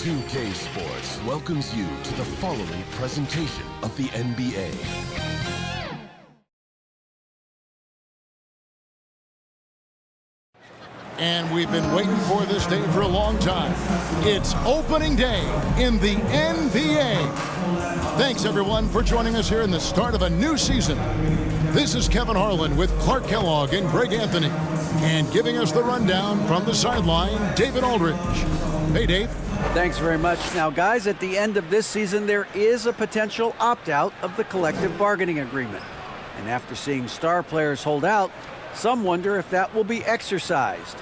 2K Sports welcomes you to the following presentation of the NBA. And we've been waiting for this day for a long time. It's opening day in the NBA. Thanks, everyone, for joining us here in the start of a new season. This is Kevin Harlan with Clark Kellogg and Greg Anthony. And giving us the rundown from the sideline, David Aldridge. Hey, Dave. Thanks very much. Now, guys, at the end of this season, there is a potential opt-out of the collective bargaining agreement. And after seeing star players hold out, some wonder if that will be exercised.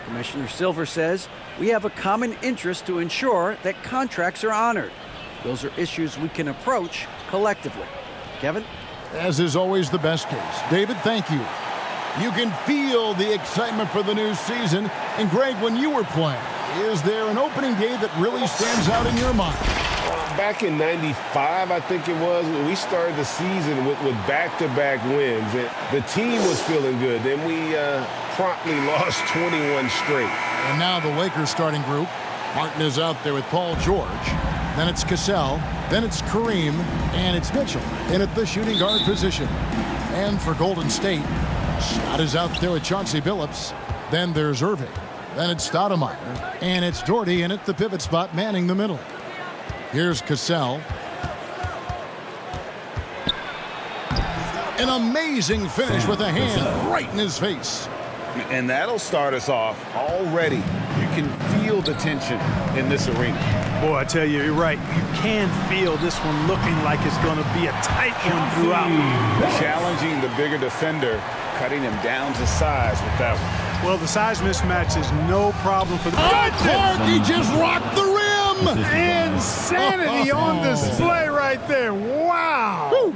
Commissioner Silver says we have a common interest to ensure that contracts are honored. Those are issues we can approach collectively. Kevin? As is always the best case. David, thank you. You can feel the excitement for the new season. And Greg, when you were playing, is there an opening day that really stands out in your mind? Back in '95, I think it was, we started the season with back-to-back wins. The team was feeling good. Then we promptly lost 21 straight. And now the Lakers starting group. Martin is out there with Paul George. Then it's Cassell. Then it's Kareem. And it's Mitchell in at the shooting guard position. And for Golden State, Scott is out there with Chauncey Billups. Then there's Irving. Then it's Stoudemire. And it's Doherty in at the pivot spot, manning the middle. Here's Cassell. An amazing finish with a hand right in his face. And that'll start us off already. You can feel the tension in this arena. Boy, I tell you, you're right. You can feel this one looking like it's going to be a tight one throughout. Challenging the bigger defender, cutting him down to size with that one. Well, the size mismatch is no problem for the... Clark, he just rocked the rim! Insanity on display right there. Wow! Woo.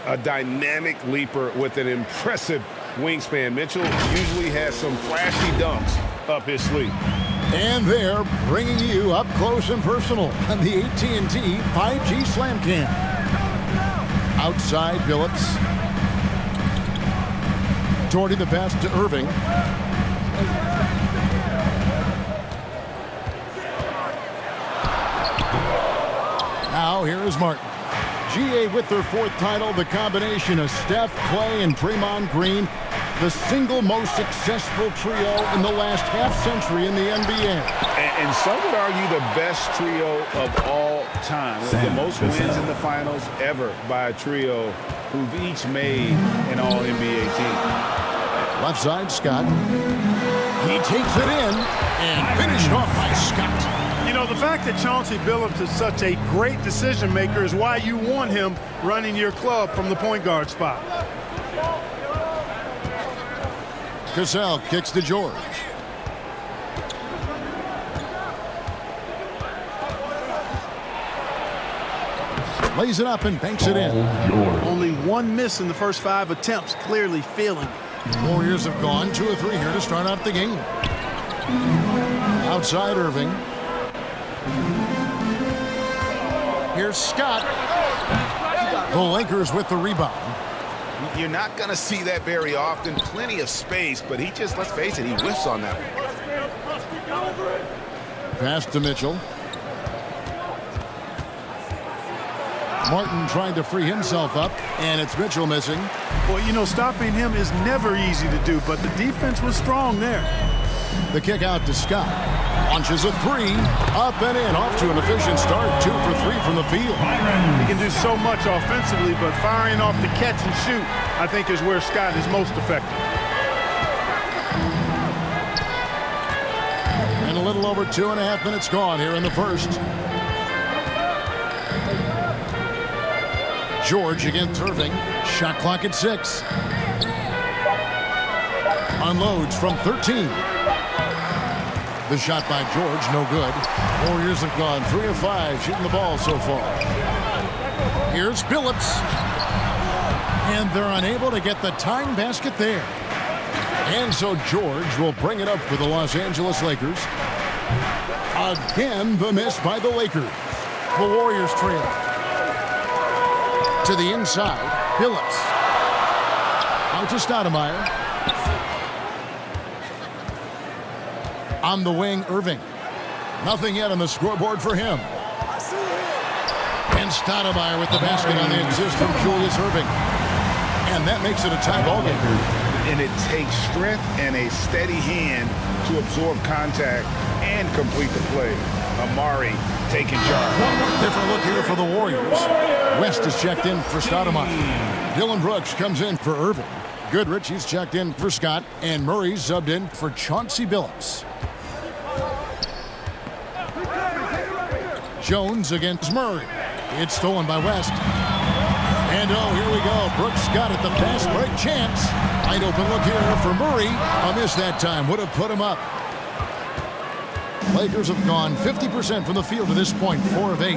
A dynamic leaper with an impressive wingspan. Mitchell usually has some flashy dunks up his sleeve. And they're bringing you up close and personal on the AT&T 5G Slam Cam. Outside, Billups. Doherty the pass to Irving. Now here is Martin. GA with their fourth title, the combination of Steph, Clay, and Draymond Green, the single most successful trio in the last half-century in the NBA. And some would argue the best trio of all time. The most wins in the finals ever by a trio who've each made an All-NBA team. Left side, Scott. He takes it in and finished off by Scott. You know, the fact that Chauncey Billups is such a great decision maker is why you want him running your club from the point guard spot. Cassell kicks to George. Lays it up and banks it in. Only one miss in the first 5 attempts, clearly feeling it. Warriors have gone 2 of 3 here to start out the game. Outside Irving. Here's Scott. The Lakers with the rebound. You're not going to see that very often. Plenty of space, but he just, let's face it, he whiffs on that one. Pass to Mitchell. Martin trying to free himself up, and it's Mitchell missing. Well, you know, stopping him is never easy to do, but the defense was strong there. The kick out to Scott. Launches a 3. Up and in. Off to an efficient start. 2 for 3 from the field. He can do so much offensively, but firing off the catch and shoot, I think, is where Scott is most effective. And a little over 2.5 minutes gone here in the first. George against Irving. Shot clock at 6. Unloads from 13. The shot by George, no good. Warriors have gone 3 of 5 shooting the ball so far. Here's Billups. And they're unable to get the tying basket there. And so George will bring it up for the Los Angeles Lakers. Again, the miss by the Lakers. The Warriors trail. To the inside, Billups. Out to Stoudemire. On the wing, Irving. Nothing yet on the scoreboard for him. And Stoudemire with the basket on the assist from Julius Erving. And that makes it a tie ball game. And it takes strength and a steady hand to absorb contact and complete the play. Amari taking charge. Different look here for the Warriors. West is checked in for Stoudemire. Dylan Brooks comes in for Erving. Goodrich, he's checked in for Scott. And Murray subbed in for Chauncey Billups. Jones against Murray. It's stolen by West. And oh, here we go. Brooks got it. The fast break chance. Wide open look here for Murray. A miss that time. Would have put him up. Lakers have gone 50% from the field to this point. 4 of 8.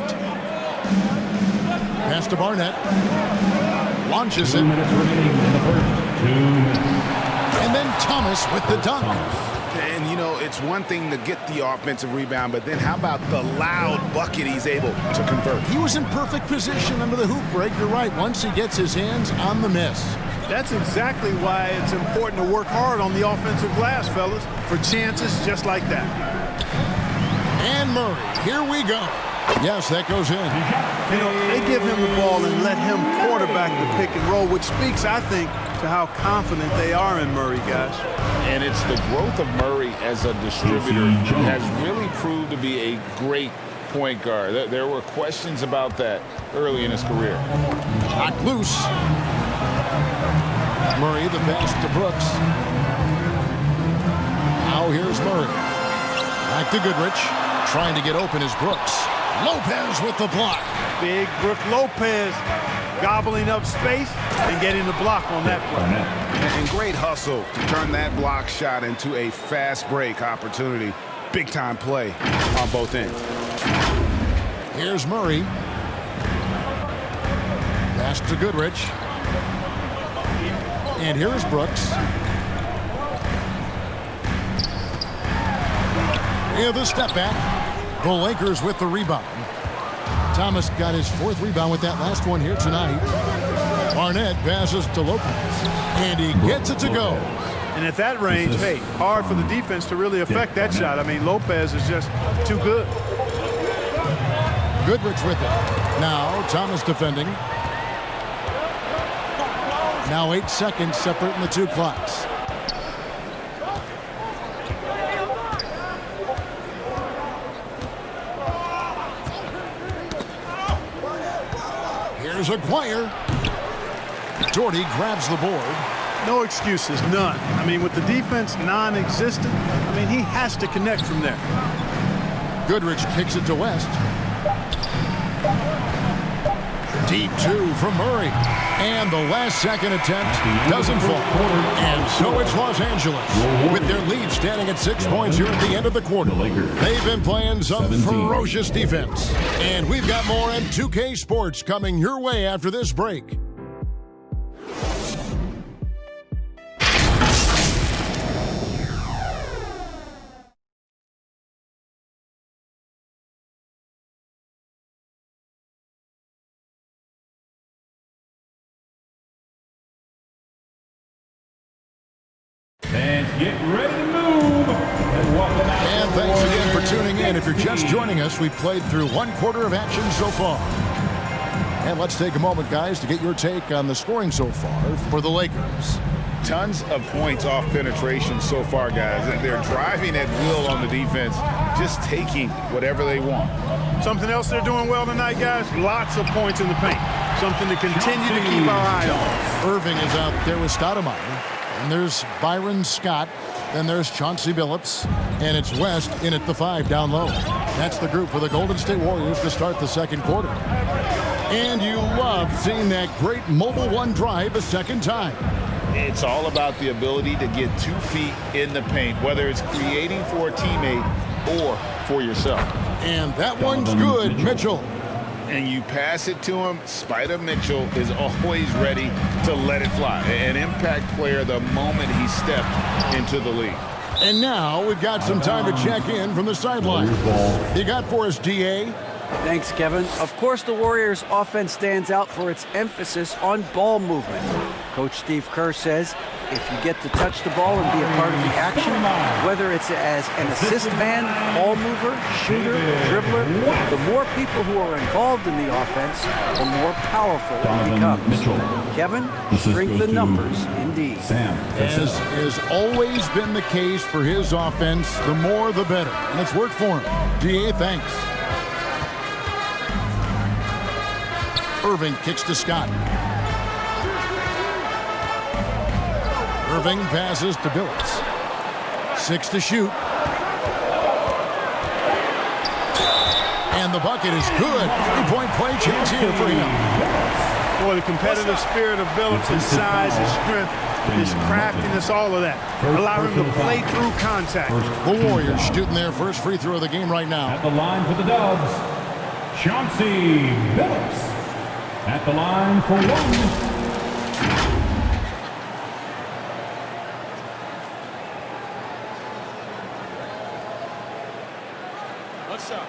Pass to Barnett. Launches it. 2 minutes remaining in the first. 2 minutes. And then Thomas with the dunk. And, you know, it's one thing to get the offensive rebound, but then how about the loud bucket he's able to convert? He was in perfect position under the hoop break. You're right. Once he gets his hands on the miss. That's exactly why it's important to work hard on the offensive glass, fellas, for chances just like that. And Murray, here we go. Yes, that goes in. You know, they give him the ball and let him quarterback the pick and roll, which speaks, I think, to how confident they are in Murray, guys. And it's the growth of Murray as a distributor has really proved to be a great point guard. There were questions about that early in his career. Knocked loose. Murray, the pass to Brooks. Now here's Murray. Back to Goodrich. Trying to get open is Brooks. Lopez with the block. Big Brook Lopez gobbling up space and getting the block on that play. And great hustle to turn that block shot into a fast break opportunity. Big time play on both ends. Here's Murray. Pass to Goodrich. And here is Brooks. Yeah, the step back. The Lakers with the rebound. Thomas got his 4th rebound with that last one here tonight. Barnett passes to Lopez. And he gets it to go. And at that range, hey, hard for the defense to really affect that shot. I mean, Lopez is just too good. Goodrich with it. Now Thomas defending. Now 8 seconds separating the 2 clocks. Here's Aguirre. Doherty grabs the board. No excuses, none. I mean, with the defense non-existent, I mean, he has to connect from there. Goodrich kicks it to West. Deep 2 from Murray. And the last second attempt doesn't fall. And so it's Los Angeles with their lead standing at 6 points here at the end of the quarter. They've been playing some ferocious defense. And we've got more M2K Sports coming your way after this break. Get ready to move. And thanks again for tuning in. If you're just joining us, we've played through 1 quarter of action so far. And let's take a moment, guys, to get your take on the scoring so far for the Lakers. Tons of points off penetration so far, guys. They're driving at will on the defense, just taking whatever they want. Something else they're doing well tonight, guys, lots of points in the paint. Something to continue to keep our eye on. Erving is out there with Stoudemire. And there's Byron Scott. Then there's Chauncey Billups. And it's West in at the 5 down low. That's the group for the Golden State Warriors to start the second quarter. And you love seeing that great mobile 1 drive a second time. It's all about the ability to get 2 feet in the paint, whether it's creating for a teammate or for yourself. And that one's good, Mitchell. And you pass it to him, Spider Mitchell is always ready to let it fly. An impact player the moment he stepped into the league. And now we've got some time to check in from the sideline. You got for us, DA? Thanks, Kevin. Of course, the Warriors' offense stands out for its emphasis on ball movement. Coach Steve Kerr says if you get to touch the ball and be a part of the action, whether it's as an assist man, ball mover, shooter, dribbler, the more people who are involved in the offense, the more powerful it becomes. Kevin, strength in numbers, indeed. As has always been the case for his offense, the more the better. And it's worked for him. DA, thanks. Irving kicks to Scott. Irving passes to Billups. 6 to shoot. And the bucket is good. 3-point play chance here for him. Boy, the competitive spirit of Billups, his size, his strength, his craftiness, all of that. Allow him to play through contact. The Warriors shooting their first free throw of the game right now. At the line for the Dubs, Chauncey Billups. At the line for one. What's up?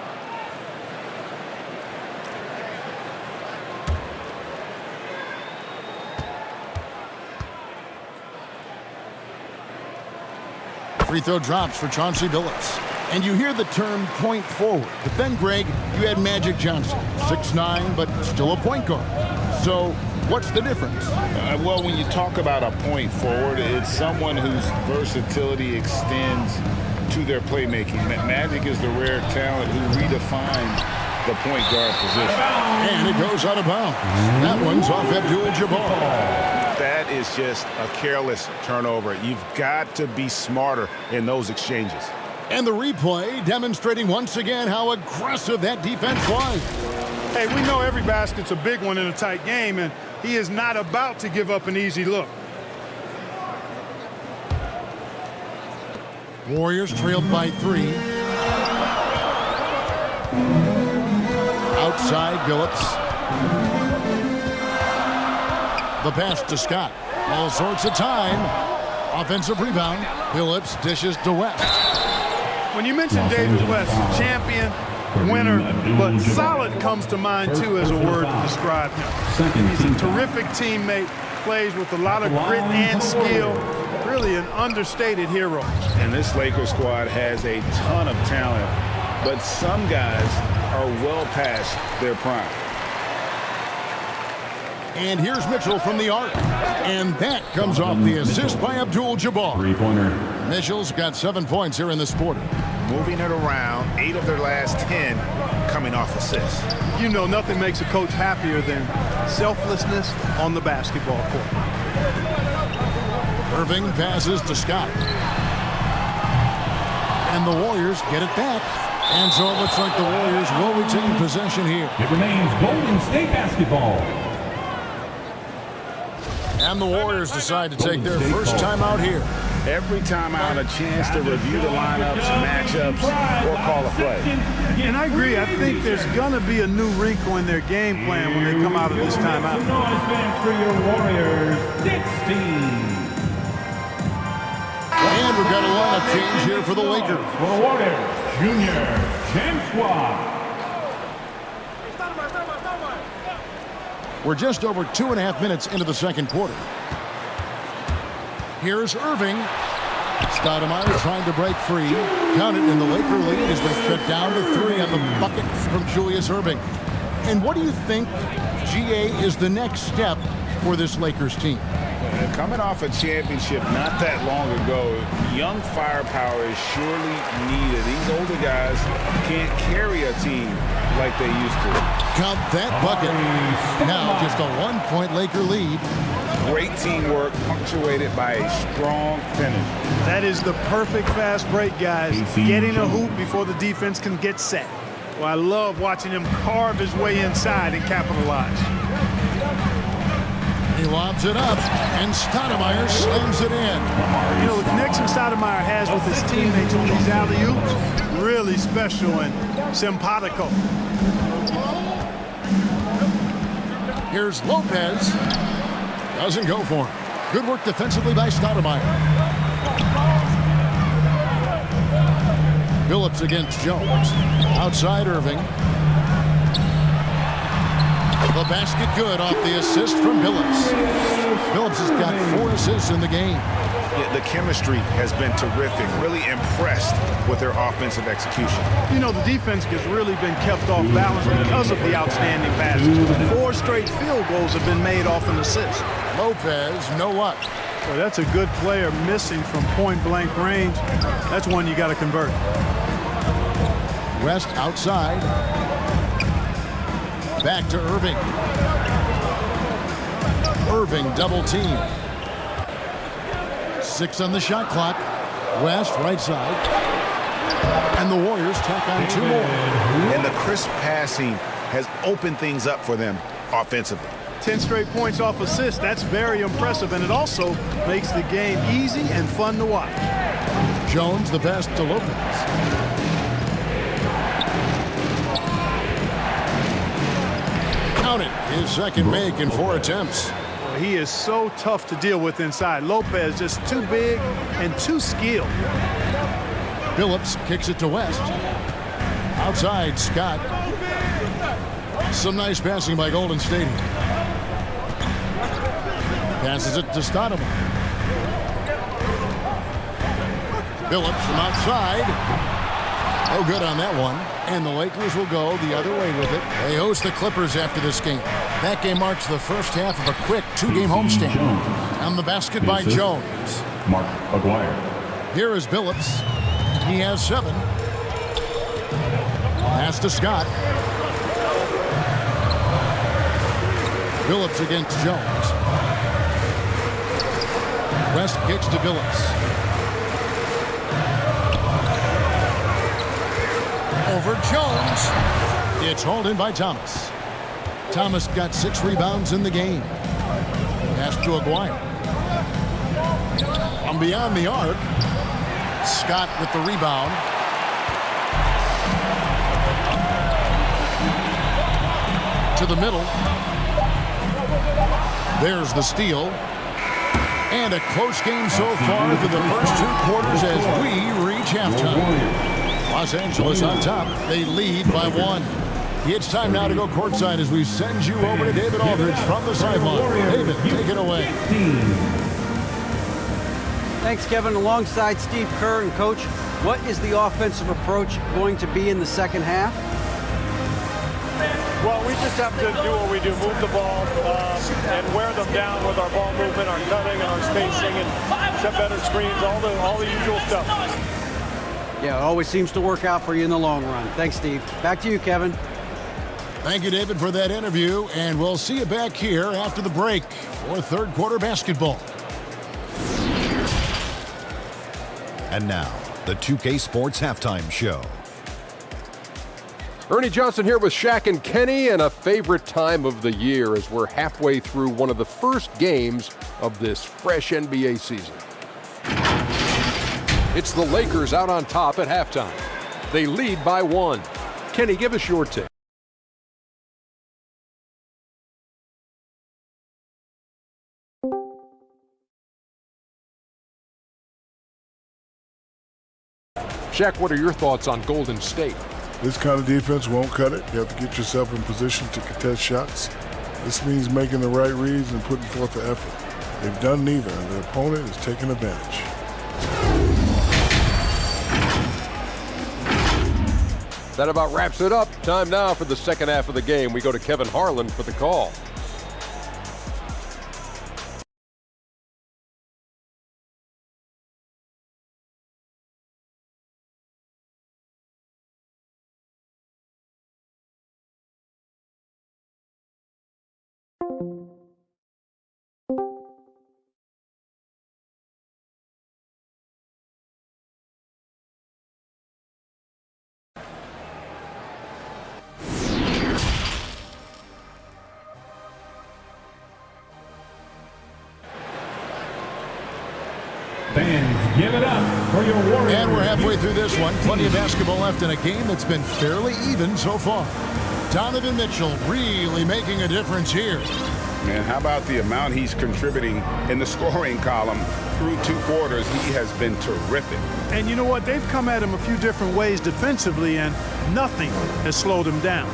Free throw drops for Chauncey Billups. And you hear the term point forward. But then, Greg, you had Magic Johnson, 6'9", but still a point guard. So what's the difference? Well, when you talk about a point forward, it's someone whose versatility extends to their playmaking. Magic is the rare talent who redefined the point guard position. And it goes out of bounds. That one's off Abdul-Jabbar. That is just a careless turnover. You've got to be smarter in those exchanges. And the replay demonstrating once again how aggressive that defense was. Hey, we know every basket's a big one in a tight game, and he is not about to give up an easy look. Warriors trailed by 3. Outside, Billups. The pass to Scott. All sorts of time. Offensive rebound. Billups dishes to West. When you mention David West, champion, winner, but solid comes to mind, too, as a word to describe him. He's a terrific teammate, plays with a lot of grit and skill, really an understated hero. And this Lakers squad has a ton of talent, but some guys are well past their prime. And here's Mitchell from the arc. And that comes off the assist by Abdul-Jabbar. Three-pointer. Mitchell's got 7 points here in this quarter. Moving it around, 8 of their last 10 coming off assists. You know, nothing makes a coach happier than selflessness on the basketball court. Irving passes to Scott. And the Warriors get it back. And so it looks like the Warriors will retain possession here. It remains Golden State basketball. And the Warriors decide to take their first timeout here. Every timeout, a chance to review the lineups, matchups, or call a play. And I agree. I think there's going to be a new wrinkle in their game plan when they come out of this timeout. Noise fans for your Warriors, 16. And we've got a lineup change here for the Lakers. For the Warriors, Junior James. We're just over 2.5 minutes into the second quarter. Here's Irving. Stoudemire trying to break free. Count it in the Laker lead as they cut down to 3 on the bucket from Julius Irving. And what do you think, GA, is the next step for this Lakers team? Coming off a championship not that long ago, young firepower is surely needed. These older guys can't carry a team like they used to. Count that bucket. Now just a 1-point Laker lead. Great teamwork punctuated by a strong finish. That is the perfect fast break, guys. Getting a hoop before the defense can get set. Well, I love watching him carve his way inside and capitalize. He lobs it up, and Stoudemire slams it in. You know, the connection Stoudemire has with his teammates on these alley-oops, really special and simpatico. Here's Lopez. Doesn't go for him. Good work defensively by Stoudemire. Billups against Jones. Outside Irving. The basket good off the assist from Billups. Billups has got 4 assists in the game. Yeah, the chemistry has been terrific. Really impressed with their offensive execution. You know, the defense has really been kept off balance because of the outstanding passes. 4 straight field goals have been made off an assist. Lopez, no luck. Well, that's a good player missing from point-blank range. That's one you got to convert. West outside. Back to Irving. Irving double team. 6 on the shot clock. West right side. And the Warriors tack on 2 more. And the crisp passing has opened things up for them offensively. 10 straight points off assists. That's very impressive, and it also makes the game easy and fun to watch. Jones the pass to Lopez. Count it. His second make in 4 attempts. He is so tough to deal with inside. Lopez just too big and too skilled. Billups kicks it to West. Outside, Scott. Some nice passing by Golden State. Passes it to Stoudemire. Billups from outside. No good on that one. And the Lakers will go the other way with it. They host the Clippers after this game. That game marks the first half of a quick 2-game homestand. And the basket by Jones. Mark Aguirre. Here is Billups. He has 7. Pass to Scott. Billups against Jones. West kicks to Billups. Over Jones. It's hauled in by Thomas. Thomas got 6 rebounds in the game. Pass to Aguirre. From beyond the arc. Scott with the rebound. To the middle. There's the steal. And a close game so far through the first 2 quarters as we reach halftime. Los Angeles on top. They lead by 1. It's time now to go courtside as we send you over to David Aldridge from the sideline. David, take it away. Thanks, Kevin. Alongside Steve Kerr and Coach, what is the offensive approach going to be in the second half? Well, we just have to do what we do, move the ball and wear them down with our ball movement, our cutting, and our spacing, and set better screens, all the usual stuff. Yeah, it always seems to work out for you in the long run. Thanks, Steve. Back to you, Kevin. Thank you, David, for that interview, and we'll see you back here after the break for third quarter basketball. And now, the 2K Sports Halftime Show. Ernie Johnson here with Shaq and Kenny, and a favorite time of the year as we're halfway through one of the first games of this fresh NBA season. It's the Lakers out on top at halftime. They lead by 1. Kenny, give us your take. Shaq, what are your thoughts on Golden State? This kind of defense won't cut it. You have to get yourself in position to contest shots. This means making the right reads and putting forth the effort. They've done neither, and the opponent is taking advantage. That about wraps it up. Time now for the second half of the game. We go to Kevin Harlan for the call. Fans, give it up for your Warriors. And we're halfway through this one. Plenty of basketball left in a game that's been fairly even so far. Donovan Mitchell really making a difference here. Man, how about the amount he's contributing in the scoring column through 2 quarters? He has been terrific. And you know what? They've come at him a few different ways defensively, and nothing has slowed him down.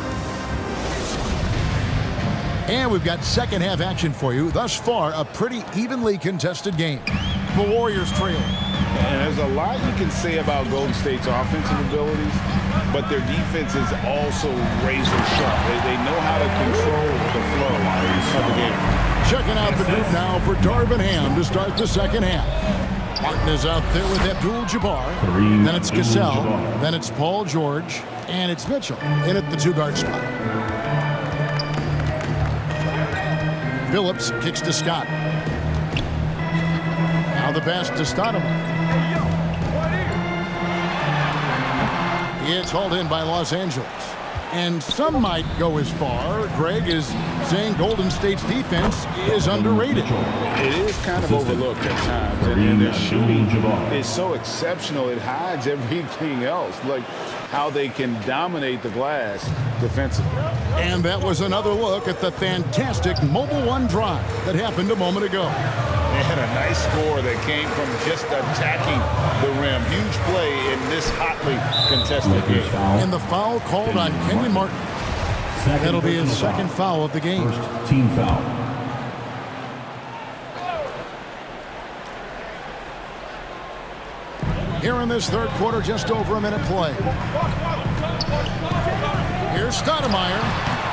And we've got second half action for you. Thus far, a pretty evenly contested game. The Warriors trail. And there's a lot you can say about Golden State's offensive abilities, but their defense is also razor sharp. They know how to control the flow of the game. Checking out the group now for Darvin Ham to start the second half. Martin is out there with Abdul-Jabbar. Then it's Cassell. Then it's Paul George. And it's Mitchell in at the two-guard spot. Phillips kicks to Scott. Now the pass to Stoudemire. It's hauled in by Los Angeles. And some might go as far, Greg, is saying Golden State's defense is underrated. It is kind of overlooked at times. And their shooting is so exceptional, it hides everything else. Like how they can dominate the glass defensively. And that was another look at the fantastic Mobile One drive that happened a moment ago. They had a nice score that came from just attacking the rim. Huge play in this hotly contested game. And the foul called on Kenyon Martin. That'll be his second foul of the game. First team foul. Here in this third quarter, just over a minute play. Here's Stoudemire.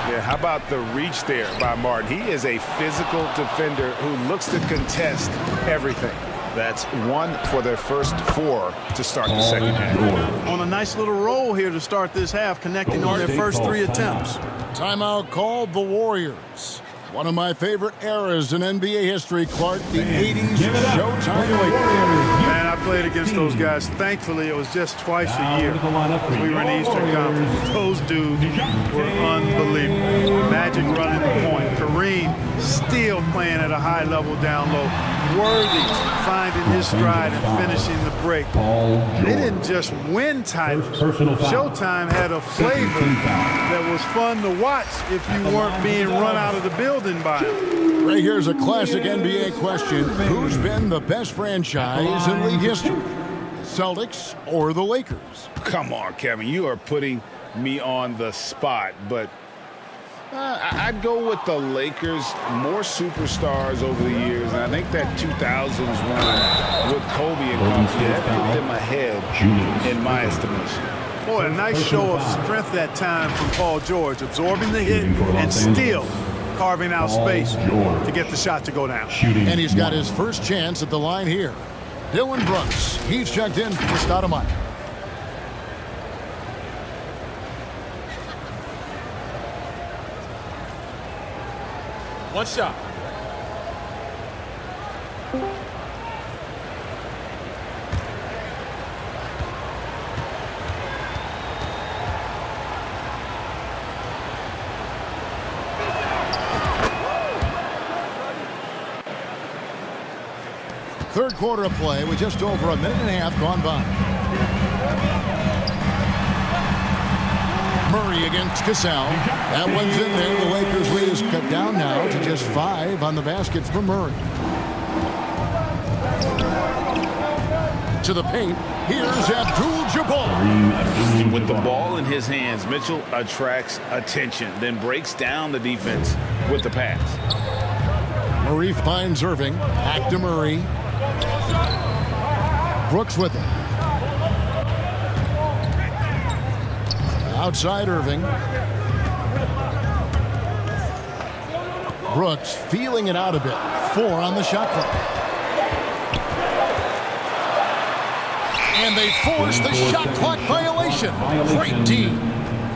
Yeah, how about the reach there by Martin? He is a physical defender who looks to contest everything. That's one for their first four to start the second half. On a nice little roll here to start this half, connecting on their first three attempts. Timeout called the Warriors. One of my favorite eras in NBA history, Clark, the 80s Showtime Lakers. Man, I played against those guys. Thankfully, it was just twice a year. We were in the Eastern Conference. Those dudes were unbelievable. Magic running the point. Kareem still playing at a high level down low. Worthy finding his stride and finishing the break. They didn't just win titles. Showtime had a flavor that was fun to watch if you weren't being run out of the building by them. Right here's a classic NBA question. Who's been the best franchise in league history? The Celtics or the Lakers? Come on, Kevin. You are putting me on the spot, but I'd go with the Lakers. More superstars over the years, and I think that 2000s run with Kobe and company, that put them ahead in my estimation. Boy, a nice show of strength that time from Paul George, absorbing the hit and still carving out space to get the shot to go down. And he's got his first chance at the line here. Dylan Brooks, he's checked in for Stoudemire. One shot. Third quarter of play with just over a minute and a half gone by. Murray against Cassell. That one's in there. The Lakers lead is cut down now to just 5 on the basket for Murray. To the paint. Here's Abdul-Jabbar. With the ball in his hands, Mitchell attracts attention, then breaks down the defense with the pass. Murray finds Irving. Back to Murray. Brooks with him. Outside Irving. Brooks feeling it out a bit. 4 on the shot clock. And they force the shot clock violation. Great team.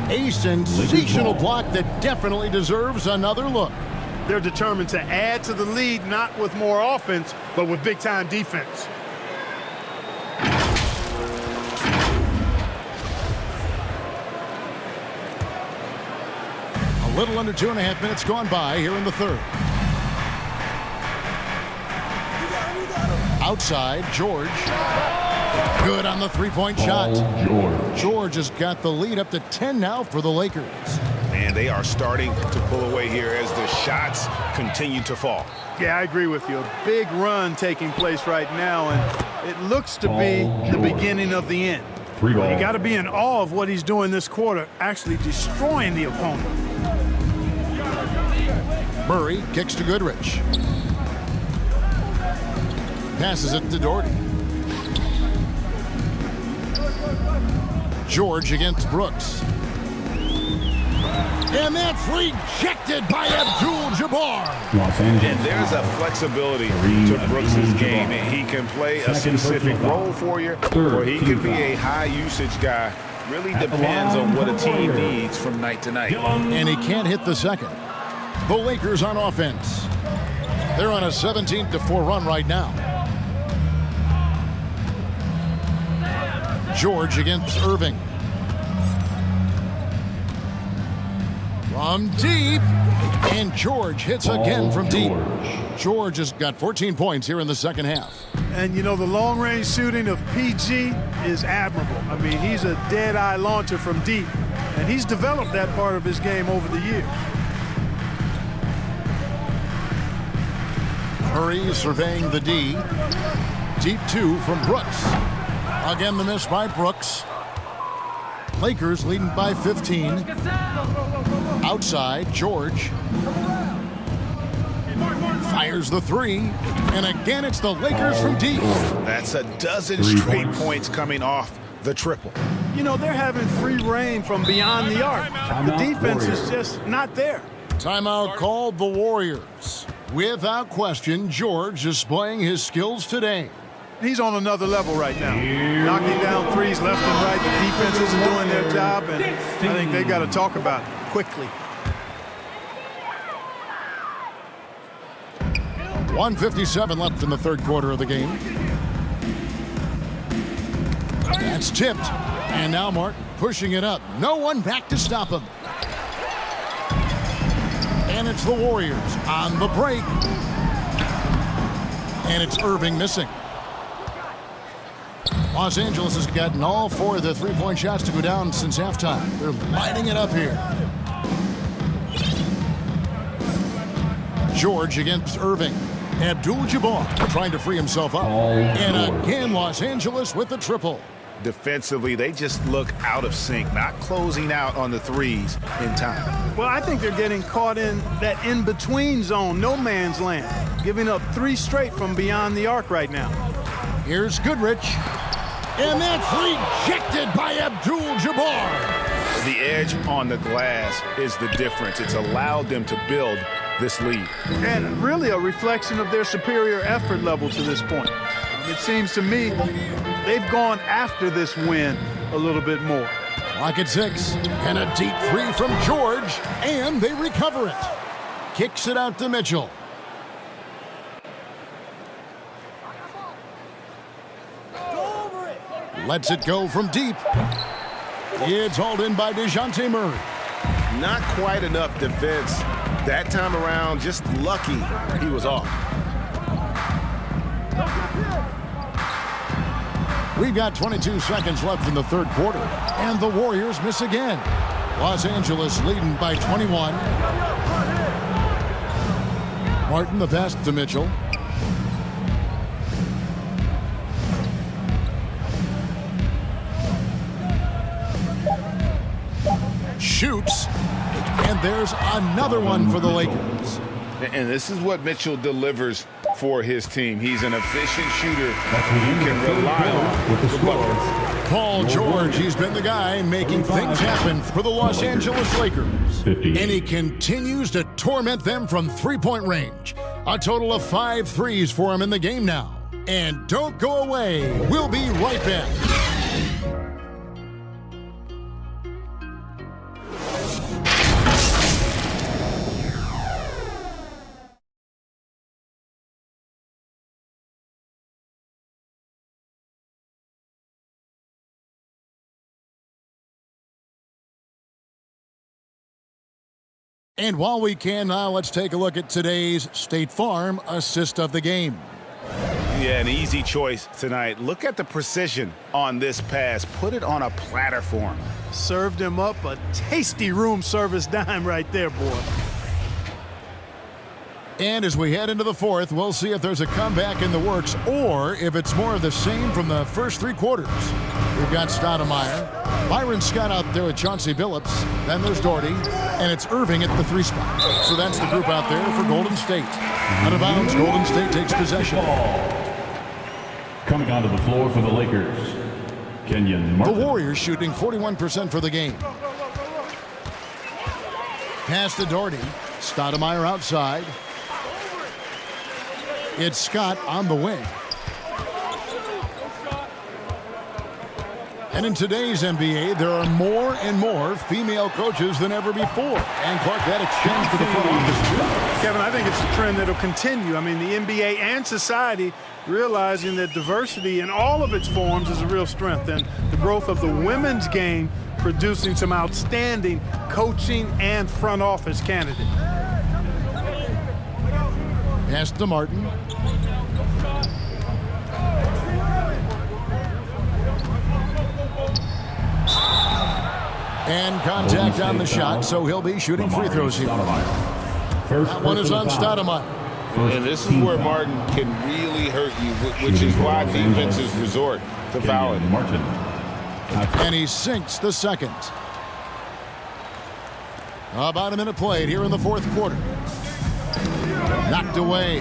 A sensational block that definitely deserves another look. They're determined to add to the lead, not with more offense, but with big-time defense. A little under 2.5 minutes gone by here in the third. Outside, George. Good on the three-point shot. George has got the lead up to 10 now for the Lakers. And they are starting to pull away here as the shots continue to fall. Yeah, I agree with you. A big run taking place right now, and it looks to be the beginning of the end. But you got to be in awe of what he's doing this quarter, actually destroying the opponent. Murray kicks to Goodrich. Passes it to Doherty. George against Brooks. And that's rejected by Abdul-Jabbar. And there's a flexibility to Brooks' game. He can play a specific role for you, or he can be a high-usage guy. Really depends on what a team needs from night to night. And he can't hit the second. The Lakers on offense. They're on a 17-4 run right now. George against Irving. From deep, and George hits again from deep. George has got 14 points here in the second half. And, you know, the long-range shooting of PG is admirable. I mean, he's a dead-eye launcher from deep, and he's developed that part of his game over the years. Murray surveying the D. Deep two from Brooks. Again, the miss by Brooks. Lakers leading by 15. Outside, George fires the three, and again it's the Lakers from deep. That's a dozen straight points coming off the triple. You know, they're having free reign from beyond the arc. The defense is just not there. Timeout called the Warriors. Without question, George displaying his skills today. He's on another level right now. Knocking down threes left and right. The defense isn't doing their job, and I think they got to talk about it quickly. 1:57 left in the third quarter of the game. That's tipped. And now Martin pushing it up. No one back to stop him. And it's the Warriors on the break. And it's Irving missing. Los Angeles has gotten all four of the three-point shots to go down since halftime. They're lighting it up here. George against Irving. Abdul-Jabbar trying to free himself up. And again, Los Angeles with the triple. Defensively, they just look out of sync, not closing out on the threes in time. Well, I think they're getting caught in that in-between zone, no man's land, giving up three straight from beyond the arc right now. Here's Goodrich. And that's rejected by Abdul-Jabbar. The edge on the glass is the difference. It's allowed them to build this lead. And really a reflection of their superior effort level to this point. It seems to me they've gone after this win a little bit more. Clock at 6. And a deep three from George. And they recover it. Kicks it out to Mitchell. Lets it go from deep. It's hauled in by DeJounte Murray. Not quite enough defense. That time around, just lucky he was off. We've got 22 seconds left in the third quarter. And the Warriors miss again. Los Angeles leading by 21. Martin the pass to Mitchell. Shoots, and there's another one for the Lakers. And this is what Mitchell delivers for his team. He's an efficient shooter you can rely on with the buckets. Paul George, he's been the guy making things happen for the Los Angeles Lakers. And he continues to torment them from three-point range. A total of 5 threes for him in the game now. And don't go away. We'll be right back. And while we can now, let's take a look at today's State Farm assist of the game. Yeah, an easy choice tonight. Look at the precision on this pass. Put it on a platter for him. Served him up a tasty room service dime right there, boy. And as we head into the fourth, we'll see if there's a comeback in the works or if it's more of the same from the first 3 quarters. We've got Stoudemire. Byron Scott out there with Chauncey Billups. Then there's Doherty, and it's Irving at the 3 spot. So that's the group out there for Golden State. Out of bounds, Golden State takes possession. Coming onto the floor for the Lakers, Kenyon Martin. The Warriors shooting 41% for the game. Pass to Doherty. Stoudemire outside. It's Scott on the wing. And in today's NBA, there are more and more female coaches than ever before. And Clark, that extends to the front office too. Kevin, I think it's a trend that'll continue. I mean, the NBA and society realizing that diversity in all of its forms is a real strength. And the growth of the women's game producing some outstanding coaching and front office candidates. Pass to Martin. And contact on the shot, so he'll be shooting free throws here. That one is on Stoudemire. And this is where Martin can really hurt you, which is why defenses resort to fouling. And he sinks the second. About a minute played here in the fourth quarter. Knocked away.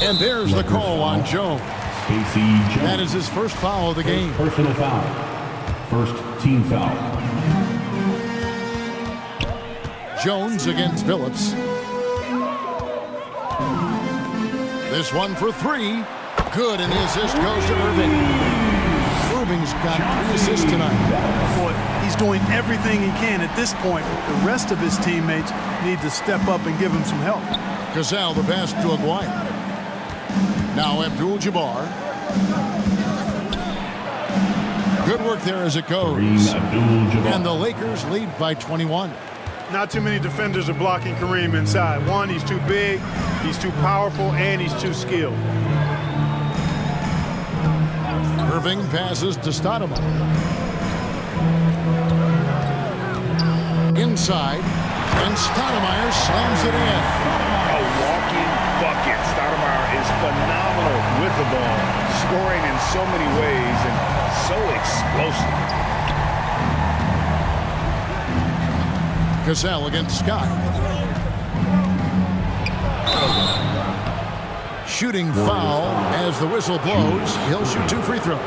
And there's the call on Jones. That is his first foul of the game. Personal foul. First team foul. Jones against Billups. This one for 3. Good, and the assist goes to Irving. Irving's got 3 assists tonight. Boy, he's doing everything he can at this point. The rest of his teammates need to step up and give him some help. Cassell, the pass to Aguirre. Now Abdul-Jabbar. Good work there as it goes. And the Lakers lead by 21. Not too many defenders are blocking Kareem inside. One, he's too big, he's too powerful, and he's too skilled. Irving passes to Stoudemire. Inside, and Stoudemire slams it in. A walking bucket. Stoudemire is phenomenal with the ball, scoring in so many ways and so explosive. Cassell against Scott. Shooting foul as the whistle blows. He'll shoot 2 free throws.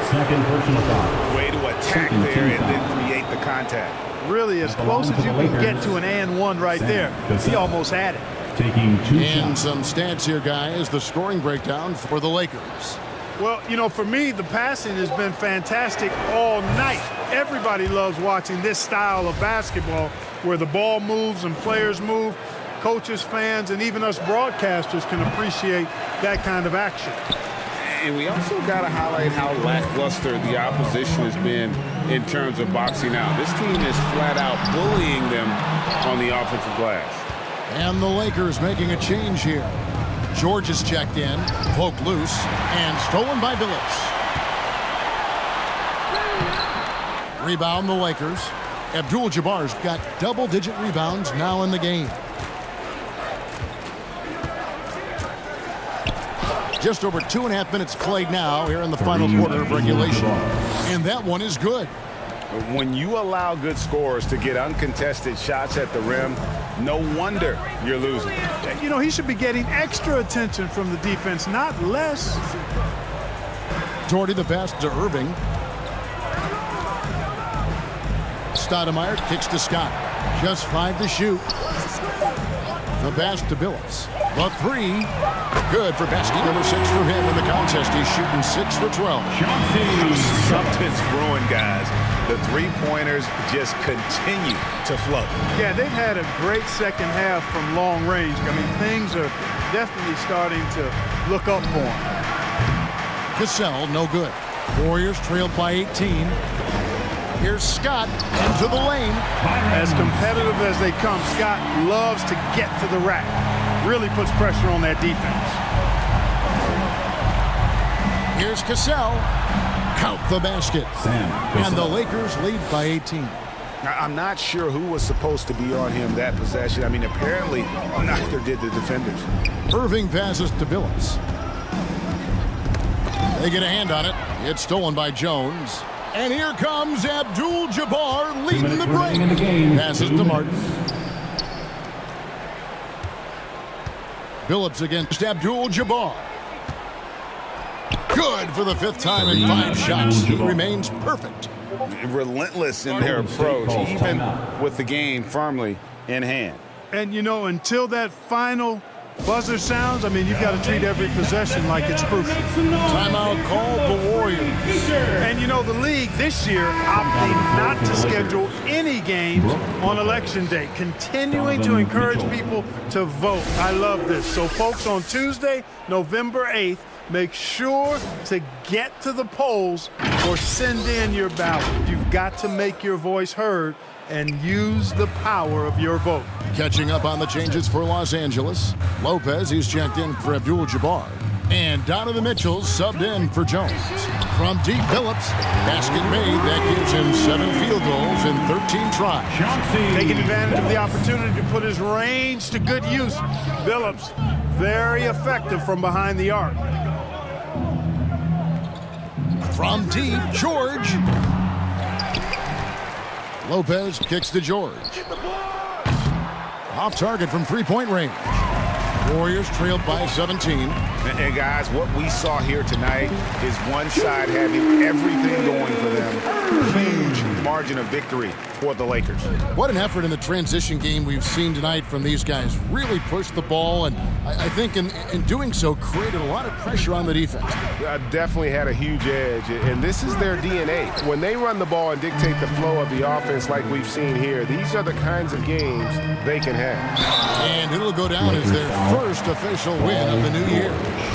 Second personal foul. Way to attack there and then create the contact. Really as close as you can get to an and one right there. He almost had it. Taking 2 And shots. some stats here, guys. The scoring breakdown for the Lakers. Well, you know, for me, the passing has been fantastic all night. Everybody loves watching this style of basketball where the ball moves and players move. Coaches, fans, and even us broadcasters can appreciate that kind of action. And we also got to highlight how lackluster the opposition has been in terms of boxing out. This team is flat out bullying them on the offensive glass. And the Lakers making a change here. George is checked in, poked loose, and stolen by Billups. Rebound the Lakers. Abdul-Jabbar's got double-digit rebounds now in the game. Just over 2.5 minutes played now here in the final quarter of regulation. And that one is good. When you allow good scorers to get uncontested shots at the rim, no wonder you're losing. You know, he should be getting extra attention from the defense, not less. Doherty the pass to Irving. Stoudemire kicks to Scott. Just 5 to shoot. The pass to Billups. The 3. Good for basket number 6 for him in the contest. He's shooting 6 for 12. Something's brewing, guys. The three-pointers just continue to flow. Yeah, they've had a great second half from long range. I mean, things are definitely starting to look up for him. Cassell, no good. Warriors trailed by 18. Here's Scott into the lane. As competitive as they come, Scott loves to get to the rack. Really puts pressure on that defense. Here's Cassell. Count the basket. And the Lakers lead by 18. I'm not sure who was supposed to be on him that possession. I mean, apparently neither did the defenders. Irving passes to Billups. They get a hand on it. It's stolen by Jones. And here comes Abdul-Jabbar leading the break. Passes to Martin. Billups against Abdul-Jabbar. Good for the 5th time in 5 shots. He remains perfect. Relentless in their approach, even with the game firmly in hand. And, you know, until that final buzzer sounds, I mean, you've got to treat every possession like it's crucial. Timeout called the Warriors. And, you know, the league this year opting not to schedule any games on Election Day, continuing to encourage people to vote. I love this. So, folks, on Tuesday, November 8th, make sure to get to the polls or send in your ballot. You've got to make your voice heard and use the power of your vote. Catching up on the changes for Los Angeles. Lopez, he's checked in for Abdul-Jabbar. And Donovan Mitchell subbed in for Jones. From deep, Phillips. Basket made. That gives him 7 field goals in 13 tries. Taking advantage of the opportunity to put his range to good use. Phillips, very effective from behind the arc. From deep, George. Lopez kicks to George. Off target from 3-point range. Warriors trailed by 17. And guys, what we saw here tonight is one side having everything going for them. Huge margin of victory for the Lakers. What an effort in the transition game we've seen tonight from these guys. Really pushed the ball, and I think in doing so created a lot of pressure on the defense. Definitely had a huge edge, and this is their DNA. When they run the ball and dictate the flow of the offense like we've seen here, these are the kinds of games they can have. And it'll go down as their first official win of the new year.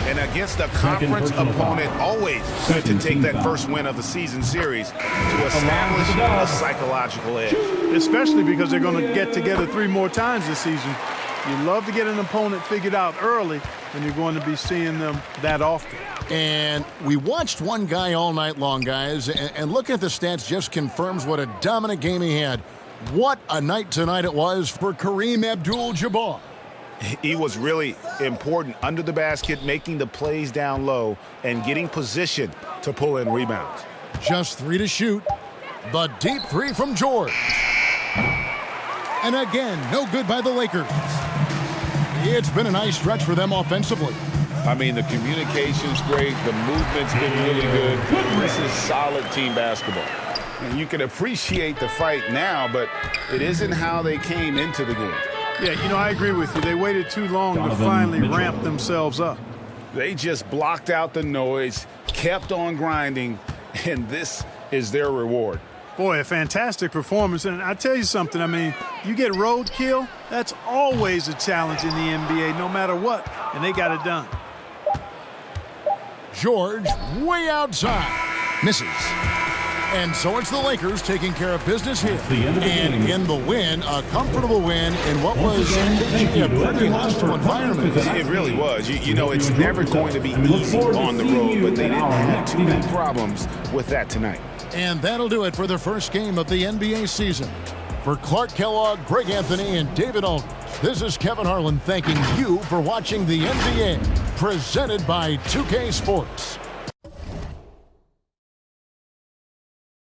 And against a conference opponent, always good to take that first win of the season series to establish a psychological edge. Especially because they're going to get together 3 more times this season. You love to get an opponent figured out early, and you're going to be seeing them that often. And we watched one guy all night long, guys, and looking at the stats just confirms what a dominant game he had. What a night tonight it was for Kareem Abdul-Jabbar. He was really important under the basket, making the plays down low and getting position to pull in rebounds. Just 3 to shoot. The deep 3 from George. And again, no good by the Lakers. It's been a nice stretch for them offensively. I mean, the communication's great. The movement's been really good. This is solid team basketball. And you can appreciate the fight now, but it isn't how they came into the game. Yeah, you know, I agree with you. They waited too long to finally ramp themselves up. They just blocked out the noise, kept on grinding, and this is their reward. Boy, a fantastic performance. And I tell you something, I mean, you get roadkill, that's always a challenge in the NBA, no matter what. And they got it done. George way outside. Misses. And so it's the Lakers taking care of business here. And in the win, a comfortable win in what was a pretty hostile environment. It really was. You know, it's never going to be easy on the road, but they didn't have too many problems with that tonight. And that'll do it for the first game of the NBA season. For Clark Kellogg, Greg Anthony, and David Aldridge, this is Kevin Harlan thanking you for watching the NBA, presented by 2K Sports.